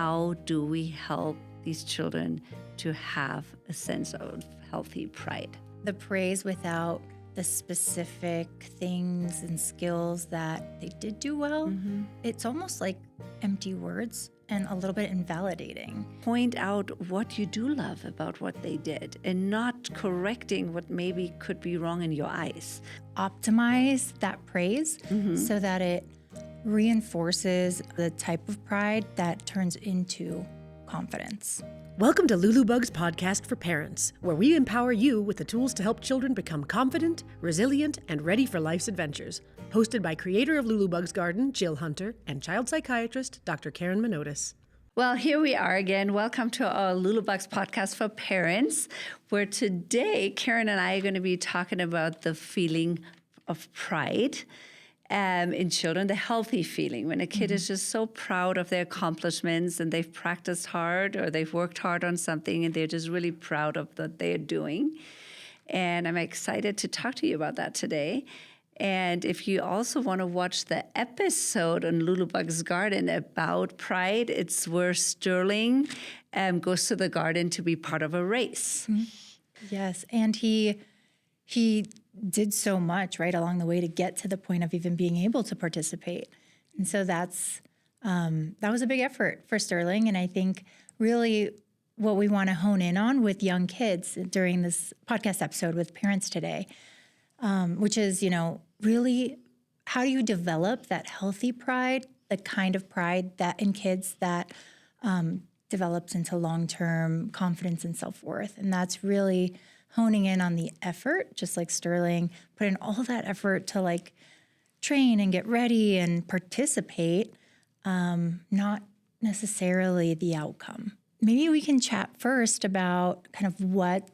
how do we help these children to have a sense of healthy pride? The praise without the specific things and skills that they did do well, it's almost like empty words and a little bit invalidating. Point out what you do love about what they did and not correcting what maybe could be wrong in your eyes. Optimize that praise so that it reinforces the type of pride that turns into confidence. Welcome to Lulu Bug's podcast for parents, where we empower you with the tools to help children become confident, resilient, and ready for life's adventures. Hosted by creator of Lulu Bug's Garden, Jil Hunter, and child psychiatrist, Dr. Karen Menotis. Well, here we are again. Welcome to our Lulu Bug's podcast for parents, where today Karen and I are going to be talking about the feeling of pride in children, the healthy feeling when a kid is just so proud of their accomplishments and they've practiced hard or they've worked hard on something and they're just really proud of what they're doing. And I'm excited to talk to you about that today. And if you also want to watch the episode on Lulu Bug's Garden about pride, it's where Sterling goes to the garden to be part of a race. Yes, and he did so much right along the way to get to the point of even being able to participate. And so that was a big effort for Sterling. And I think really what we want to hone in on with young kids during this podcast episode with parents today, which is, really how do you develop that healthy pride, the kind of pride that in kids that develops into long-term confidence and self-worth. And that's really honing in on the effort, just like Sterling, put in all that effort to train and get ready and participate, not necessarily the outcome. Maybe we can chat first about kind of what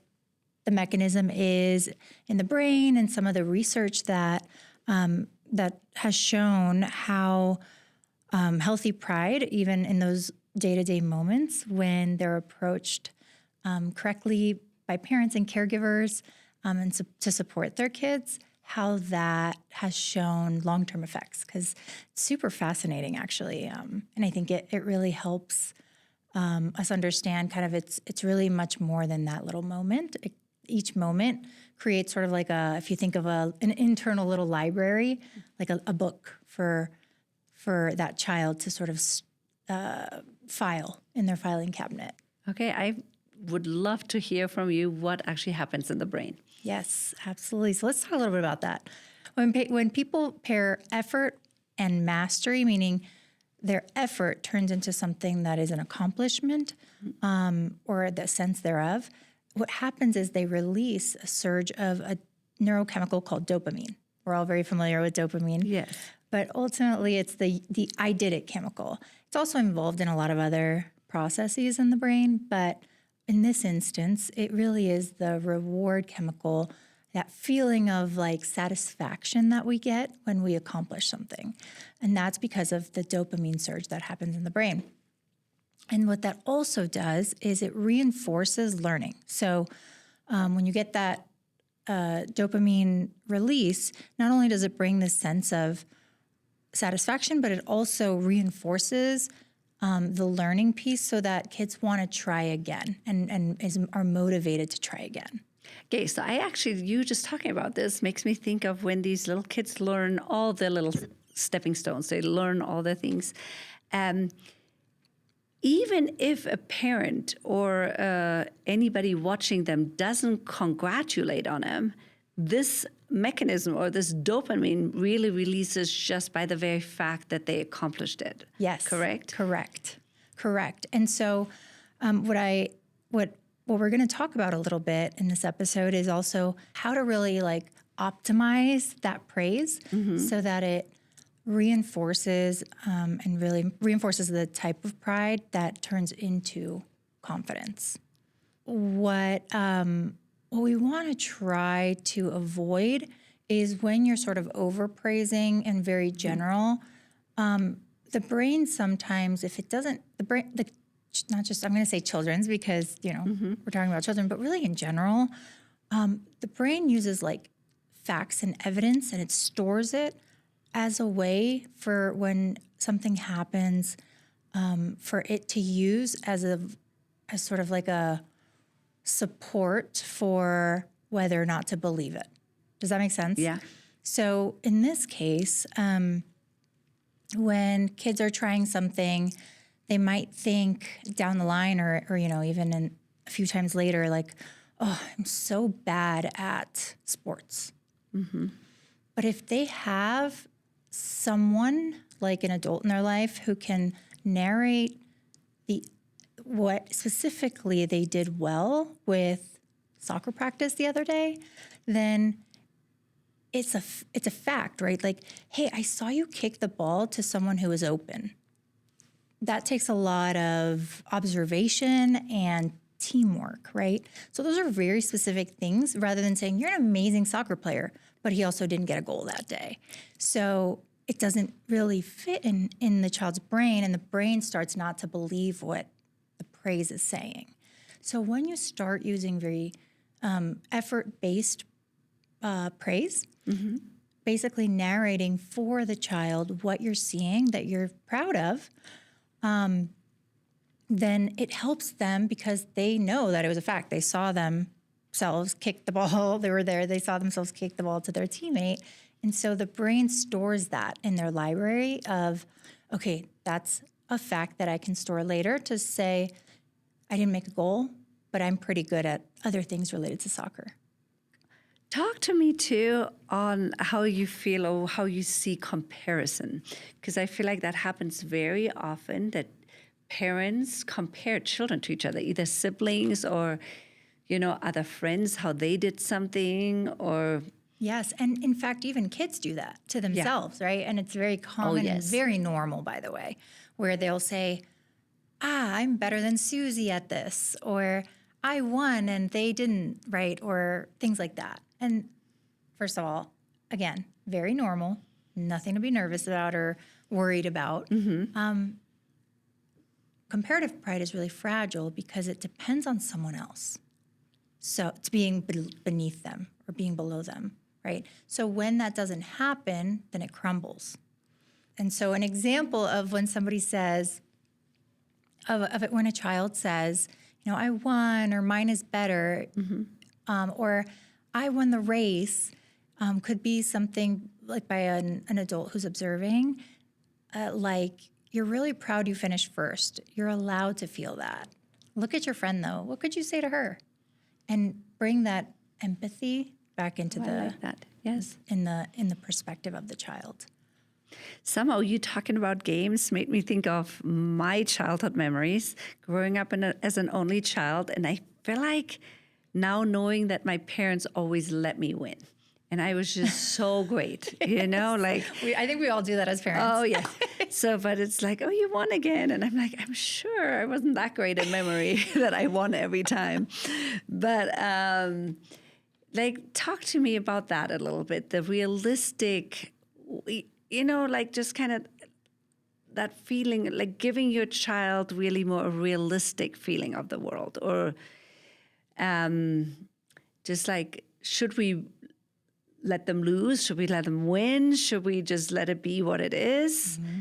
the mechanism is in the brain and some of the research that has shown how healthy pride, even in those day-to-day moments when they're approached correctly by parents and caregivers and to support their kids, how that has shown long-term effects, because it's super fascinating, actually. And I think it really helps us understand kind of it's really much more than that little moment. Each moment creates sort of if you think of an internal little library, like a book for that child to sort of file in their filing cabinet. Okay, I would love to hear from you what actually happens in the brain. Yes, absolutely. So let's talk a little bit about that. When people pair effort and mastery, meaning their effort turns into something that is an accomplishment or the sense thereof, what happens is they release a surge of a neurochemical called dopamine. We're all very familiar with dopamine. Yes. But ultimately, it's the I did it chemical. It's also involved in a lot of other processes in the brain, but in this instance, it really is the reward chemical, that feeling of satisfaction that we get when we accomplish something. And that's because of the dopamine surge that happens in the brain. And what that also does is it reinforces learning. So when you get that dopamine release, not only does it bring this sense of satisfaction, but it also reinforces the learning piece so that kids want to try again and are motivated to try again. Okay, so you just talking about this makes me think of when these little kids learn all the little stepping stones. They learn all the things. Even if a parent or anybody watching them doesn't congratulate on them, this mechanism or this dopamine really releases just by the very fact that they accomplished it. Yes. Correct? Correct. And so what we're going to talk about a little bit in this episode is also how to really optimize that praise so that it reinforces and really reinforces the type of pride that turns into confidence. What we want to try to avoid is when you're sort of overpraising and very general. The brain sometimes, if it doesn't, not just, I'm going to say children's because, we're talking about children, but really in general, the brain uses facts and evidence and it stores it as a way for when something happens for it to use as sort of like a support for whether or not to believe it. Does that make sense? Yeah. So in this case, when kids are trying something, they might think down the line or even a few times later, like, oh, I'm so bad at sports. Mm-hmm. But if they have someone like an adult in their life who can narrate what specifically they did well with soccer practice the other day, then it's a fact, right? Like, hey, I saw you kick the ball to someone who was open. That takes a lot of observation and teamwork, right? So those are very specific things rather than saying you're an amazing soccer player, but he also didn't get a goal that day. So it doesn't really fit in the child's brain, and the brain starts not to believe what the praise is saying. So when you start using very effort-based praise, mm-hmm. basically narrating for the child what you're seeing that you're proud of, then it helps them because they know that it was a fact. They saw themselves kick the ball. They were there. They saw themselves kick the ball to their teammate. And so the brain stores that in their library of, okay, that's a fact that I can store later to say, I didn't make a goal, but I'm pretty good at other things related to soccer. Talk to me too on how you feel or how you see comparison, because I feel like that happens very often, that parents compare children to each other, either siblings or, other friends, how they did something or... Yes, and in fact, even kids do that to themselves, right? And it's very common and very normal, by the way, where they'll say, I'm better than Susie at this, or I won and they didn't, right? Or things like that. And first of all, again, very normal, nothing to be nervous about or worried about. Mm-hmm. Comparative pride is really fragile because it depends on someone else. So it's being beneath them or being below them, right? So when that doesn't happen, then it crumbles. And so an example of when somebody says, of it when a child says, I won, or mine is better, mm-hmm. Or I won the race, could be something like by an adult who's observing, like, you're really proud you finished first. You're allowed to feel that. Look at your friend, though. What could you say to her? And bring that empathy back into I like that. Yes. in the perspective of the child. Somehow you talking about games made me think of my childhood memories, growing up as an only child. And I feel like now knowing that my parents always let me win. And I was just so great, like... I think we all do that as parents. Oh, yeah. So, but it's like, oh, you won again. And I'm like, I'm sure I wasn't that great in memory that I won every time. But, talk to me about that a little bit, the realistic... just kind of that feeling, like giving your child really more a realistic feeling of the world, or just like, should we let them lose? Should we let them win? Should we just let it be what it is? Mm-hmm.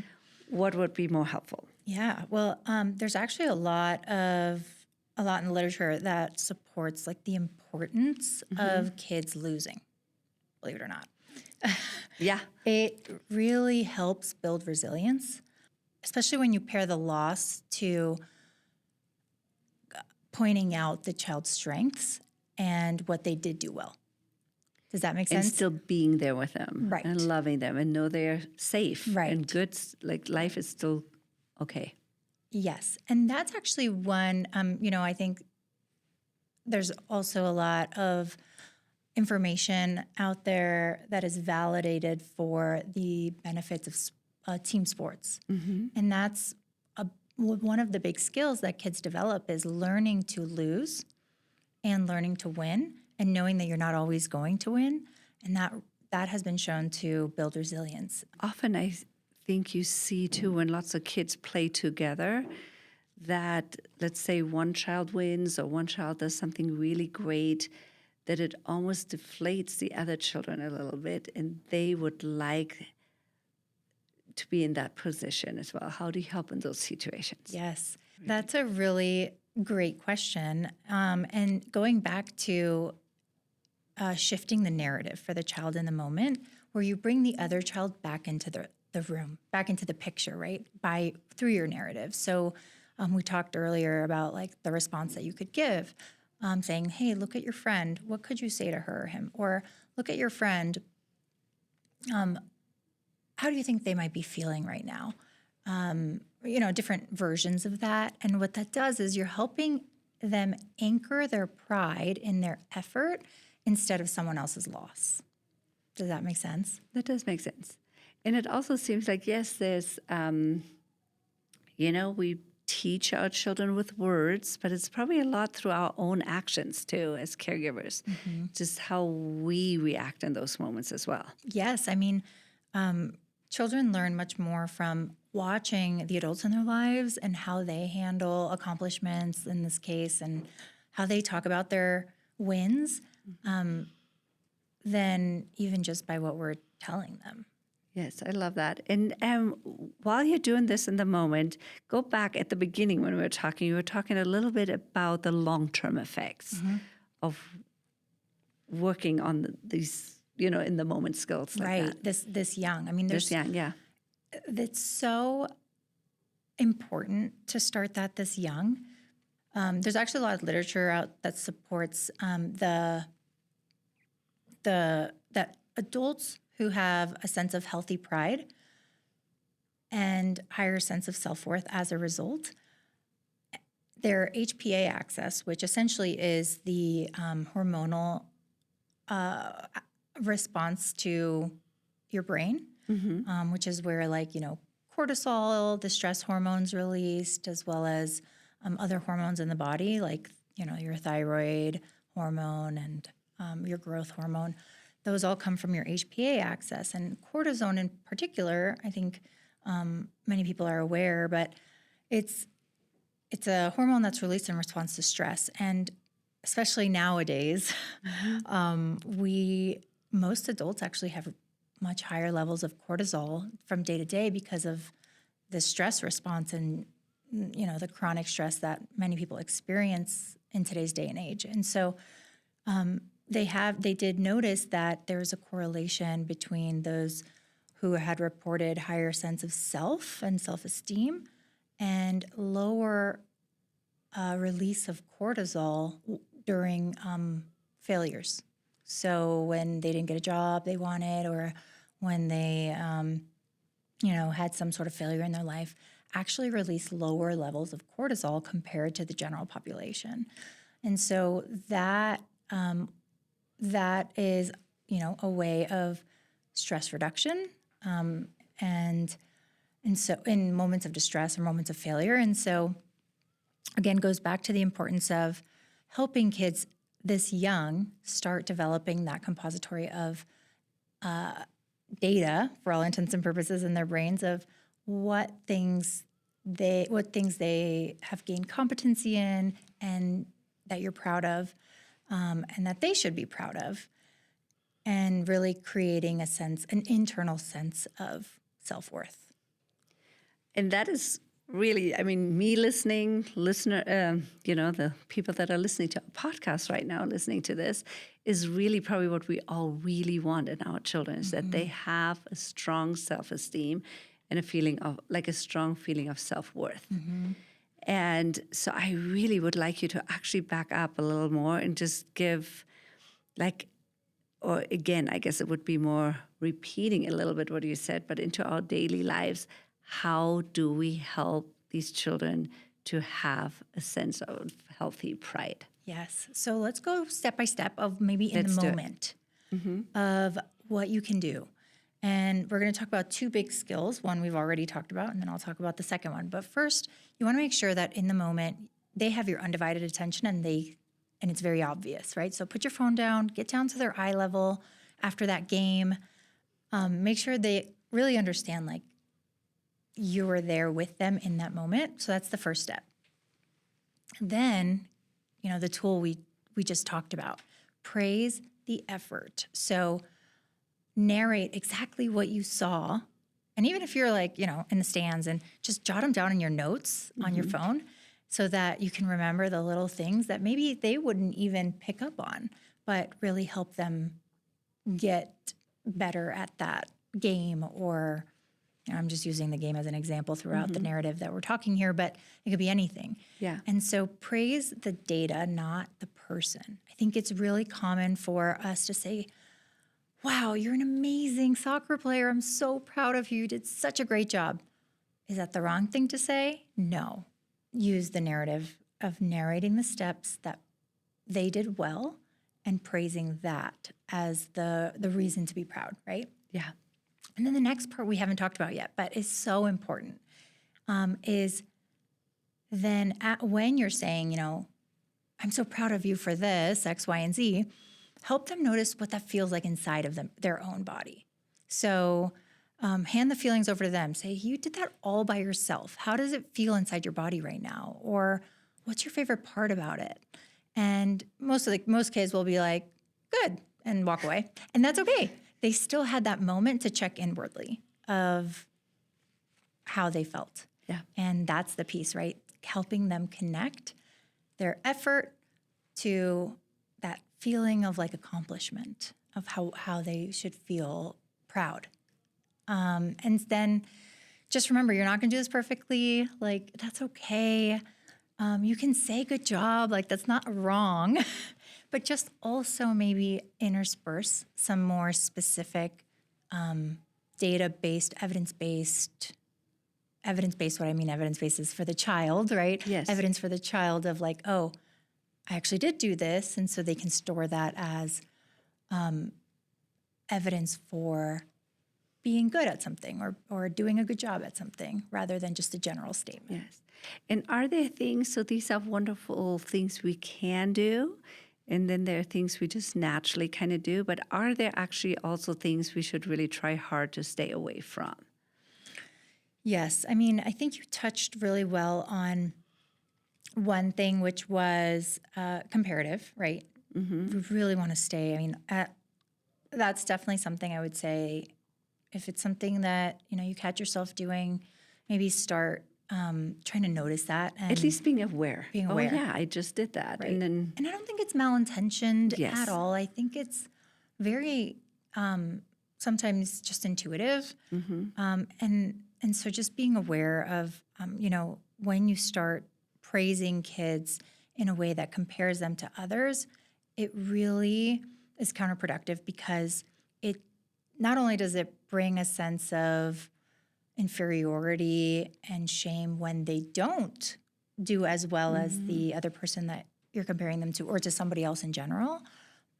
What would be more helpful? Yeah, well, there's actually a lot in the literature that supports like the importance mm-hmm. of kids losing, believe it or not. Yeah. It really helps build resilience, especially when you pair the loss to pointing out the child's strengths and what they did do well. Does that make sense? And still being there with them. Right. And loving them and know they're safe. Right. And good, like life is still okay. Yes. And that's actually one, I think there's also a lot of information out there that is validated for the benefits of team sports. Mm-hmm. And that's one of the big skills that kids develop is learning to lose and learning to win and knowing that you're not always going to win. And that has been shown to build resilience. Often I think you see too when lots of kids play together that, let's say one child wins or one child does something really great, that it almost deflates the other children a little bit, and they would like to be in that position as well? How do you help in those situations? Yes, that's a really great question. And going back to shifting the narrative for the child in the moment, where you bring the other child back into the room, back into the picture, right? Through your narrative. So we talked earlier about like the response that you could give, saying, "Hey, look at your friend. What could you say to her or him?" Or look at your friend. How do you think they might be feeling right now? Different versions of that. And what that does is you're helping them anchor their pride in their effort instead of someone else's loss. Does that make sense? That does make sense. And it also seems like, yes, there's, we teach our children with words, but it's probably a lot through our own actions too as caregivers, just how we react in those moments as well. Yes. I mean, children learn much more from watching the adults in their lives and how they handle accomplishments in this case and how they talk about their wins than even just by what we're telling them. Yes, I love that. And while you're doing this in the moment, go back at the beginning when we were talking. You were talking a little bit about the long-term effects of working on these, in the moment skills like Right. that. This young. I mean, there's This young, yeah. It's so important to start that this young. There's actually a lot of literature out that supports that adults who have a sense of healthy pride and higher sense of self-worth as a result, their HPA axis, which essentially is the hormonal response to your brain, which is where cortisol, the stress hormones released, as well as other hormones in the body, like, your thyroid hormone and your growth hormone. Those all come from your HPA axis. And cortisone in particular, I think many people are aware, but it's a hormone that's released in response to stress. And especially nowadays, most adults actually have much higher levels of cortisol from day to day because of the stress response and, the chronic stress that many people experience in today's day and age. And so they did notice that there's a correlation between those who had reported higher sense of self and self-esteem and lower release of cortisol during failures. So when they didn't get a job they wanted, or when they, had some sort of failure in their life, actually release lower levels of cortisol compared to the general population. And so that is, a way of stress reduction, and so in moments of distress or moments of failure. And so, again, goes back to the importance of helping kids this young start developing that compository of data, for all intents and purposes, in their brains of what things they have gained competency in and that you're proud of, and that they should be proud of, and really creating an internal sense of self-worth. And that is really, me listening, the people that are listening to our podcast right now, listening to this, is really probably what we all really want in our children, is that they have a strong self-esteem and a strong feeling of self-worth. And so I really would like you to actually back up a little more and just give, or again, I guess it would be more repeating a little bit what you said, but into our daily lives, how do we help these children to have a sense of healthy pride? Yes. So let's go step by step of maybe in the moment of what you can do. And we're going to talk about two big skills. One we've already talked about, and then I'll talk about the second one. But first, you want to make sure that in the moment, they have your undivided attention and it's very obvious, right? So put your phone down, get down to their eye level after that game. Make sure they really understand, you were there with them in that moment. So that's the first step. Then, the tool we just talked about, praise the effort. So narrate exactly what you saw And even if you're like, in the stands, and just jot them down in your notes on your phone so that you can remember the little things that maybe they wouldn't even pick up on, but really help them get better at that game. Or I'm just using the game as an example throughout the narrative that we're talking here, but it could be anything. Yeah. And so praise the data, not the person. I think it's really common for us to say, wow, you're an amazing soccer player. I'm so proud of you. You did such a great job. Is that the wrong thing to say? No. Use the narrative of narrating the steps that they did well and praising that as the reason to be proud, right? Yeah. And then the next part we haven't talked about yet, but is so important, is then when you're saying, I'm so proud of you for this, X, Y, and Z, help them notice what that feels like inside of their own body. So hand the feelings over to them. Say, you did that all by yourself. How does it feel inside your body right now? Or what's your favorite part about it? And most kids will be like, good, and walk away. And that's okay. They still had that moment to check inwardly of how they felt. Yeah. And that's the piece, right? Helping them connect their effort to that feeling of like accomplishment, of how they should feel proud. And then just remember, you're not going to do this perfectly. Like, that's okay. You can say good job. Like, that's not wrong. But just also maybe intersperse some more specific data-based, evidence-based, what I mean evidence-based is for the child, right? Yes. Evidence for the child of like, oh, I actually did do this. And so they can store that as evidence for being good at something or doing a good job at something rather than just a general statement. Yes. And are there things, so these are wonderful things we can do, and then there are things we just naturally kind of do, but are there actually also things we should really try hard to stay away from? Yes. I mean, I think you touched really well on one thing, which was comparative, right? We really want to stay. I mean, that's definitely something I would say. If it's something that, you catch yourself doing, maybe start trying to notice that. And At least being aware. Being aware. Oh, yeah, I just did that. Right. And I don't think it's malintentioned Yes. at all. I think it's very sometimes just intuitive. And so just being aware of, when you start praising kids in a way that compares them to others, it really is counterproductive because it not only does it bring a sense of inferiority and shame when they don't do as well as the other person that you're comparing them to or to somebody else in general,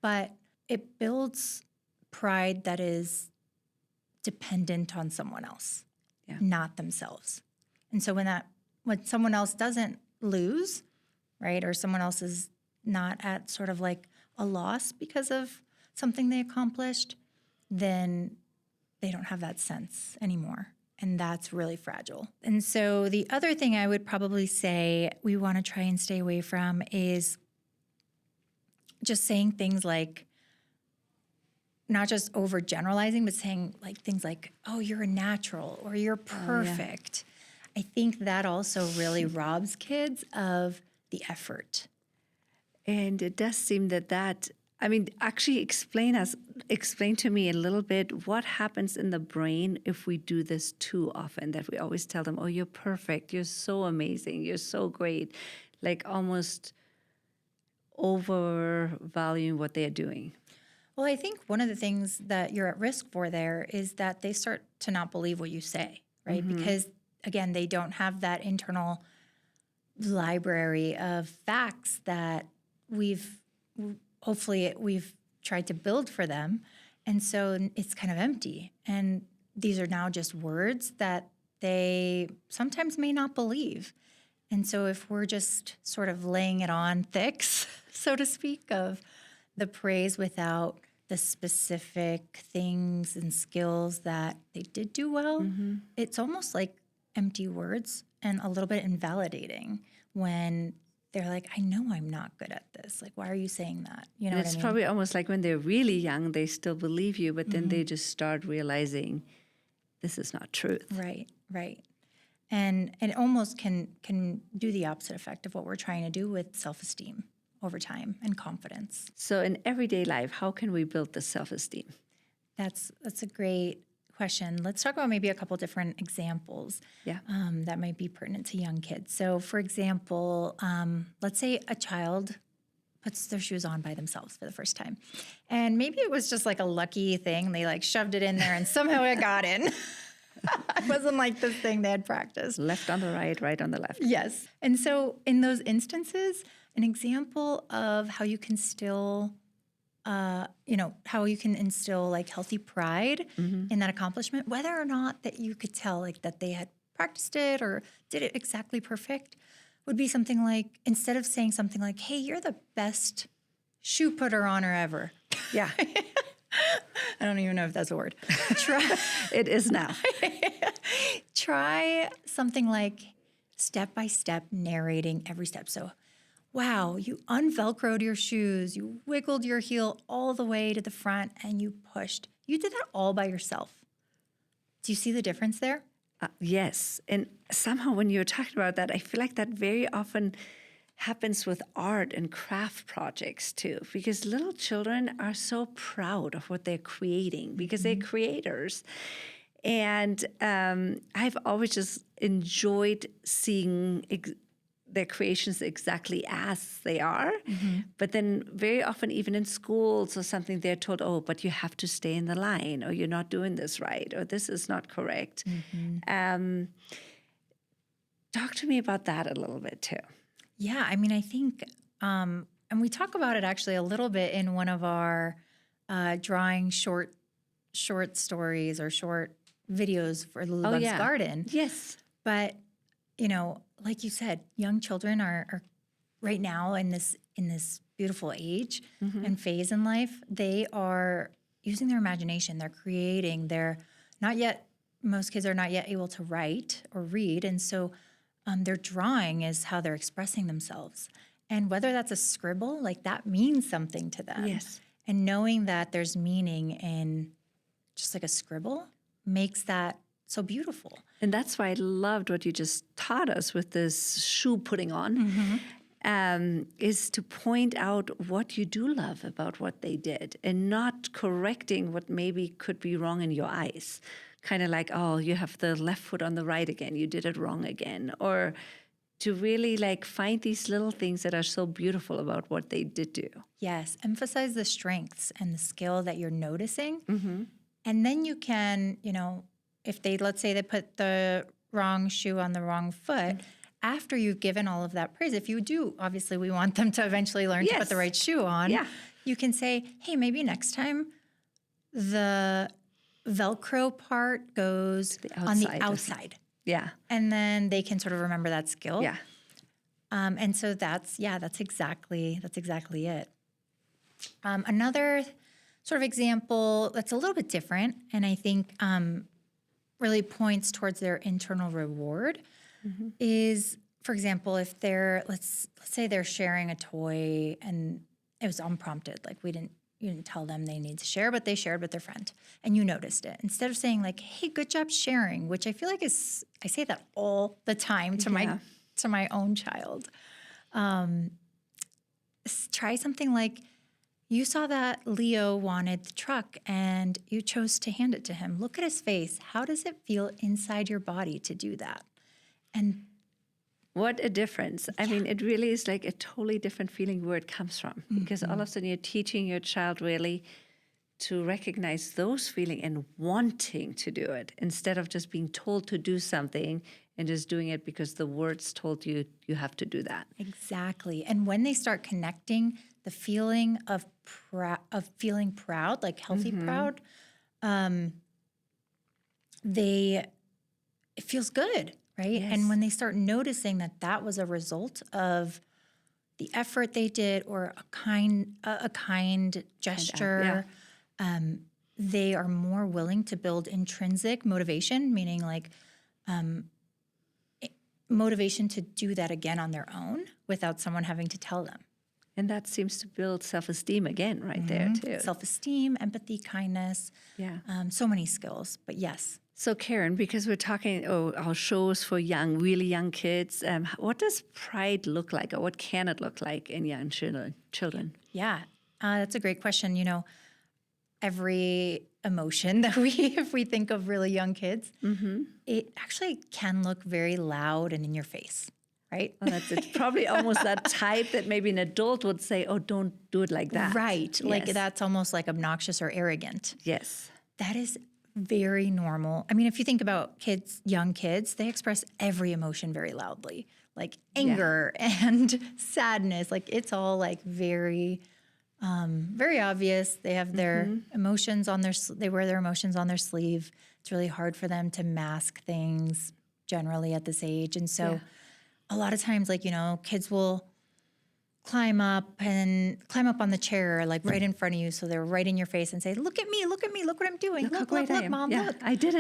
but it builds pride that is dependent on someone else, not themselves. And so when someone else doesn't lose, right, or someone else is not at sort of like a loss because of something they accomplished, then they don't have that sense anymore. And that's really fragile. And so the other thing I would probably say we want to try and stay away from is just saying things like, not just overgeneralizing, but saying like things like, oh, you're a natural or you're perfect. I think that also really robs kids of the effort. And it does seem actually explain to me a little bit what happens in the brain if we do this too often, that we always tell them, oh, you're perfect, you're so amazing, you're so great, like almost overvaluing what they're doing. Well, I think one of the things that you're at risk for there is that they start to not believe what you say, right? Because, again, they don't have that internal library of facts that we've tried to build for them. And so it's kind of empty. And these are now just words that they sometimes may not believe. And so if we're just sort of laying it on thick, so to speak, of the praise without the specific things and skills that they did do well, it's almost like empty words and a little bit invalidating when they're like, I know I'm not good at this. Like, why are you saying that? You know And what I it's mean? probably almost like when they're really young, they still believe you, but then they just start realizing this is not truth. Right, right. And it almost can do the opposite effect of what we're trying to do with self-esteem over time and confidence. So in everyday life, how can we build the self-esteem? That's a great question. Let's talk about maybe a couple different examples that might be pertinent to young kids. So for example, let's say a child puts their shoes on by themselves for the first time. And maybe it was just like a lucky thing. They like shoved it in there and somehow it got in. It wasn't like this thing they had practiced. Left on the right on the left. Yes. And so in those instances, an example of how you can still, how you can instill like healthy pride in that accomplishment, whether or not that you could tell like that they had practiced it or did it exactly perfect, would be something like, instead of saying something like, hey, you're the best shoe putter honor ever. Yeah. I don't even know if that's a word. It is now. Try something like step by step narrating every step. So, wow, you unvelcroed your shoes, you wiggled your heel all the way to the front, and you pushed. You did that all by yourself. Do you see the difference there? Yes. And somehow when you're talking about that, I feel like that very often happens with art and craft projects too, because little children are so proud of what they're creating because they're creators. And I've always just enjoyed seeing their creations exactly as they are. But then very often, even in schools or something, they're told, oh, but you have to stay in the line, or you're not doing this right, or this is not correct. Talk to me about that a little bit too. Yeah, I mean, I think, and we talk about it actually a little bit in one of our drawing short stories or short videos for Lulubug's Garden. Yes. But, like you said, young children are right now in this beautiful age and phase in life. They are using their imagination. They're creating. Most kids are not yet able to write or read. And so their drawing is how they're expressing themselves. And whether that's a scribble, like that means something to them. Yes. And knowing that there's meaning in just like a scribble makes that so beautiful. And that's why I loved what you just taught us with this shoe putting on, is to point out what you do love about what they did and not correcting what maybe could be wrong in your eyes. Kind of like, oh, you have the left foot on the right again, you did it wrong again. Or to really like find these little things that are so beautiful about what they did do. Yes, emphasize the strengths and the skill that you're noticing. And then you can, if let's say they put the wrong shoe on the wrong foot, after you've given all of that praise, if you do, obviously we want them to eventually learn to put the right shoe on. Yeah. You can say, hey, maybe next time the Velcro part goes on the outside. Yeah. And then they can sort of remember that skill. Yeah. And so that's exactly it. Another sort of example that's a little bit different, and I think really points towards their internal reward is, for example, if let's say they're sharing a toy and it was unprompted, like you didn't tell them they need to share, but they shared with their friend and you noticed it. Instead of saying like, hey, good job sharing, which I feel like I say that all the time to my own child. Try something like, you saw that Leo wanted the truck and you chose to hand it to him. Look at his face. How does it feel inside your body to do that? And what a difference. I mean, it really is like a totally different feeling where it comes from, because all of a sudden you're teaching your child really to recognize those feelings and wanting to do it instead of just being told to do something and just doing it because the words told you you have to do that. Exactly. And when they start connecting the feeling of feeling proud, like healthy proud, it feels good. Right. Yes. And when they start noticing that was a result of the effort they did or a kind gesture, they are more willing to build intrinsic motivation, meaning like motivation to do that again on their own without someone having to tell them. And that seems to build self-esteem again right there too. Self-esteem, empathy, kindness. Yeah. So many skills, but yes. So Karen, because we're talking, our shows for really young kids, what does pride look like, or what can it look like in young children? Yeah, that's a great question. You know, every emotion that if we think of really young kids, it actually can look very loud and in your face, right? Well, it's probably almost that type that maybe an adult would say, oh, don't do it like that. Right. Like Yes. that's almost like obnoxious or arrogant. Yes. That is very normal. I mean, if you think about young kids, they express every emotion very loudly, like anger and sadness. Like it's all like very, very obvious. They have their emotions they wear their emotions on their sleeve. It's really hard for them to mask things generally at this age. And so a lot of times, like, you know, kids will climb up on the chair, like right in front of you. So they're right in your face and say, look at me, look what I'm doing. Look, Mom, Yeah, look. I did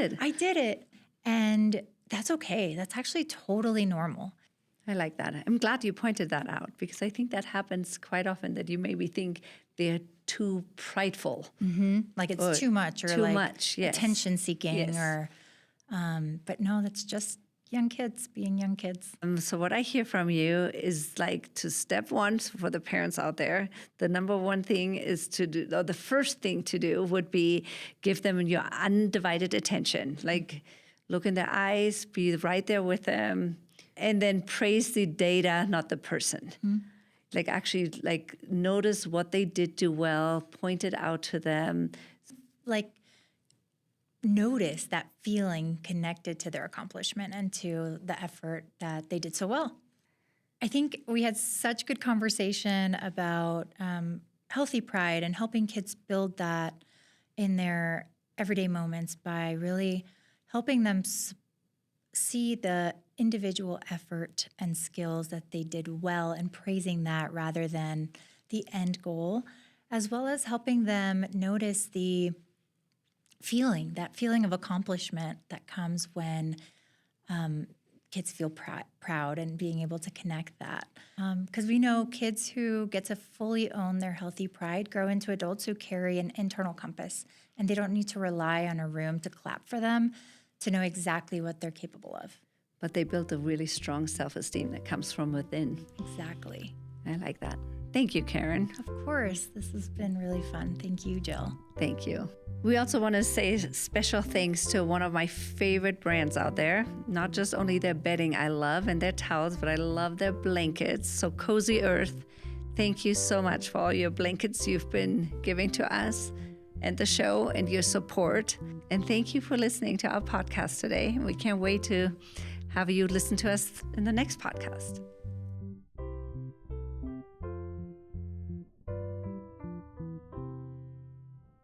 it. And that's okay. That's actually totally normal. I like that. I'm glad you pointed that out, because I think that happens quite often, that you maybe think they're too prideful. Like it's too much or too like much, yes. attention seeking Yes. or, but no, that's just young kids being young kids. So what I hear from you is like, to step one, so for the parents out there, the number one thing is to do, or the first thing to do would be give them your undivided attention. Like look in their eyes, be right there with them, and then praise the data, not the person. Like actually like notice what they did do well, point it out to them. Like notice that feeling connected to their accomplishment and to the effort that they did so well. I think we had such good conversation about healthy pride and helping kids build that in their everyday moments by really helping them see the individual effort and skills that they did well and praising that rather than the end goal, as well as helping them notice the that feeling of accomplishment that comes when kids feel proud and being able to connect that. Because we know kids who get to fully own their healthy pride grow into adults who carry an internal compass, and they don't need to rely on a room to clap for them to know exactly what they're capable of. But they built a really strong self-esteem that comes from within. Exactly. I like that. Thank you, Karen. Of course. This has been really fun. Thank you, Jill. Thank you. We also want to say special thanks to one of my favorite brands out there. Not just only their bedding I love and their towels, but I love their blankets. So Cozy Earth, thank you so much for all your blankets you've been giving to us and the show and your support. And thank you for listening to our podcast today. We can't wait to have you listen to us in the next podcast.